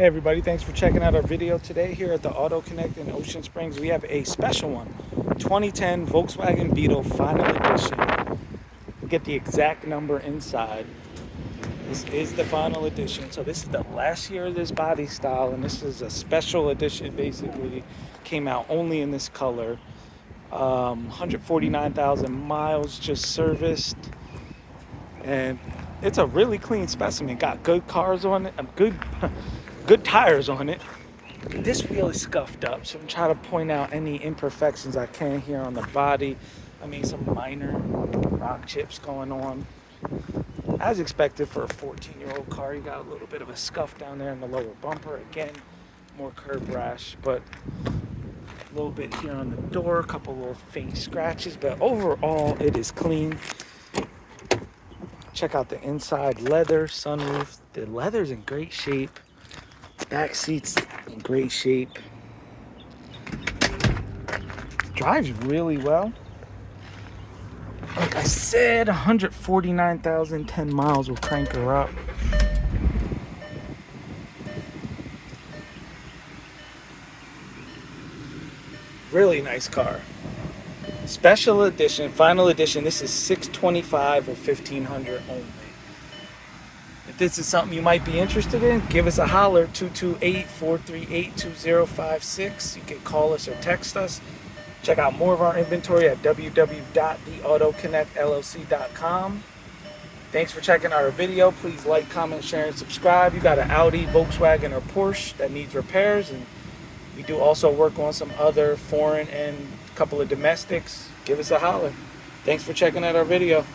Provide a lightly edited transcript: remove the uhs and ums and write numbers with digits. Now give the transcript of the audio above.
Hey everybody, thanks for checking out our video today here at the Auto Connect in Ocean Springs. We have a special one, 2010 Volkswagen Beetle Final Edition. We'll get the exact number inside. This is the final edition. So this is the last year of this body style, and this is a special edition. Basically came out only in this color. 149,000 miles just serviced, and it's a really clean specimen. Got good cars on it, good tires on it. This wheel is scuffed up, so I'm trying to point out any imperfections I can here on the body. I mean, some minor rock chips going on. As expected for a 14-year-old car, you got a little bit of a scuff down there in the lower bumper. Again, more curb rash, but a little bit here on the door, a couple little faint scratches, but overall it is clean. Check out the inside leather, sunroof. The leather's in great shape. Back seats in great shape. Drives really well. Like I said, 149,010 miles will crank her up. Really nice car. Special edition, final edition. This is $625 or $1,500 only. If this is something you might be interested in, give us a holler, 228-438-2056. You can call us or text us. Check out more of our inventory at www.theautoconnectllc.com. Thanks for checking out our video. Please like, comment, share, and subscribe. You got an Audi, Volkswagen, or Porsche that needs repairs, and we do also work on some other foreign and a couple of domestics. Give us a holler. Thanks for checking out our video.